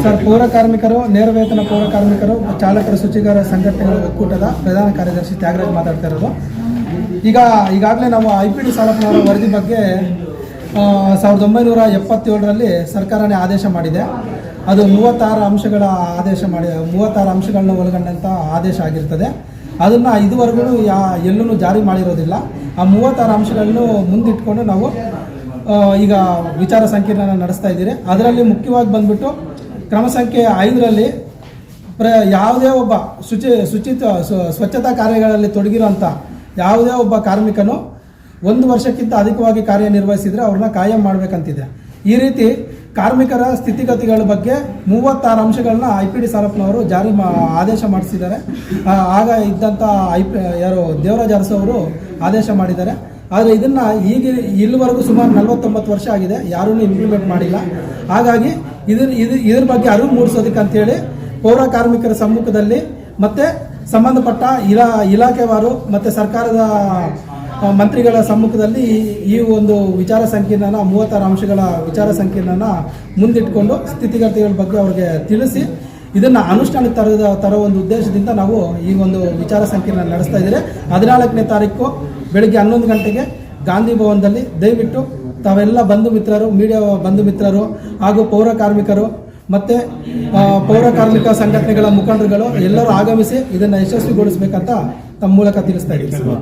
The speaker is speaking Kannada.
ಸರ್, ಪೌರ ಕಾರ್ಮಿಕರು, ನೇರ ವೇತನ ಪೌರ ಕಾರ್ಮಿಕರು, ಚಾಲಕರ ಶುಚಿಗಾರ ಸಂಘಟನೆಗಳ ಒಕ್ಕೂಟದ ಪ್ರಧಾನ ಕಾರ್ಯದರ್ಶಿ ತ್ಯಾಗರಾಜ್ ಮಾತಾಡ್ತಾ ಇರೋದು. ಈಗಾಗಲೇ ನಾವು IPD ಸಾಲಪ್ಪನವರ ವರದಿ ಬಗ್ಗೆ 1977ರಲ್ಲಿ ಸರ್ಕಾರನೇ ಆದೇಶ ಮಾಡಿದೆ. ಅದು 36 ಅಂಶಗಳ ಆದೇಶ ಮಾಡಿ 36 ಅಂಶಗಳನ್ನ ಒಳಗೊಂಡಂಥ ಆದೇಶ ಆಗಿರ್ತದೆ. ಅದನ್ನು ಇದುವರೆಗೂ ಎಲ್ಲೂ ಜಾರಿ ಮಾಡಿರೋದಿಲ್ಲ. ಆ 36 ಅಂಶಗಳನ್ನು ಮುಂದಿಟ್ಕೊಂಡು ನಾವು ಈಗ ವಿಚಾರ ಸಂಕಿರಣ ನಡೆಸ್ತಾ ಇದ್ದೀರಿ. ಅದರಲ್ಲಿ ಮುಖ್ಯವಾಗಿ ಬಂದ್ಬಿಟ್ಟು ಕ್ರಮ ಸಂಖ್ಯೆ 5ರಲ್ಲಿ ಯಾವುದೇ ಒಬ್ಬ ಸ್ವಚ್ಛತಾ ಕಾರ್ಯಗಳಲ್ಲಿ ತೊಡಗಿರುವಂಥ ಯಾವುದೇ ಒಬ್ಬ ಕಾರ್ಮಿಕನು 1 ವರ್ಷಕ್ಕಿಂತ ಅಧಿಕವಾಗಿ ಕಾರ್ಯನಿರ್ವಹಿಸಿದರೆ ಅವ್ರನ್ನ ಕಾಯಂ ಮಾಡಬೇಕಂತಿದೆ. ಈ ರೀತಿ ಕಾರ್ಮಿಕರ ಸ್ಥಿತಿಗತಿಗಳ ಬಗ್ಗೆ 36 ಅಂಶಗಳನ್ನ IPD ಸಾಲಪ್ಪನವರು ಆದೇಶ ಮಾಡಿಸಿದ್ದಾರೆ. ಆಗ ಇದ್ದಂಥ ದೇವರಾಜ್ ಅರಸು ಅವರು ಆದೇಶ ಮಾಡಿದ್ದಾರೆ. ಆದರೆ ಇದನ್ನು ಇಲ್ಲಿವರೆಗೂ ಸುಮಾರು 49 ವರ್ಷ ಆಗಿದೆ, ಯಾರೂ ಇಂಪ್ಲಿಮೆಂಟ್ ಮಾಡಿಲ್ಲ. ಹಾಗಾಗಿ ಇದ್ರ ಬಗ್ಗೆ ಅರಿವು ಮೂಡಿಸೋದಕ್ಕೆ ಅಂತೇಳಿ ಪೌರ ಕಾರ್ಮಿಕರ ಸಮ್ಮುಖದಲ್ಲಿ ಮತ್ತು ಸಂಬಂಧಪಟ್ಟ ಇಲಾಖೆವಾರು ಮತ್ತು ಸರ್ಕಾರದ ಮಂತ್ರಿಗಳ ಸಮ್ಮುಖದಲ್ಲಿ ಈ ಒಂದು ವಿಚಾರ ಸಂಕಿರಣ 36 ಅಂಶಗಳ ವಿಚಾರ ಸಂಕಿರಣ ಮುಂದಿಟ್ಕೊಂಡು ಸ್ಥಿತಿಗತಿಗಳ ಬಗ್ಗೆ ಅವ್ರಿಗೆ ತಿಳಿಸಿ ಇದನ್ನು ಅನುಷ್ಠಾನಕ್ಕೆ ತರೋ ಒಂದು ಉದ್ದೇಶದಿಂದ ನಾವು ಈ ಒಂದು ವಿಚಾರ ಸಂಕಿರಣ ನಡೆಸ್ತಾ ಇದ್ದೀರಿ. 14ನೇ ತಾರೀಕು ಬೆಳಗ್ಗೆ 11 ಗಂಟೆಗೆ ಗಾಂಧಿ ಭವನದಲ್ಲಿ ದಯವಿಟ್ಟು ತಾವೆಲ್ಲ ಬಂಧು ಮಿತ್ರರು, ಮೀಡಿಯಾ ಬಂಧು ಮಿತ್ರರು ಹಾಗೂ ಪೌರ ಕಾರ್ಮಿಕರು ಮತ್ತು ಪೌರ ಕಾರ್ಮಿಕ ಸಂಘಟನೆಗಳ ಮುಖಂಡರುಗಳು ಎಲ್ಲರೂ ಆಗಮಿಸಿ ಇದನ್ನು ಯಶಸ್ವಿಗೊಳಿಸಬೇಕಂತ ತಮ್ಮ ಮೂಲಕ ತಿಳಿಸ್ತಾ ಇದ್ದೀವಿ.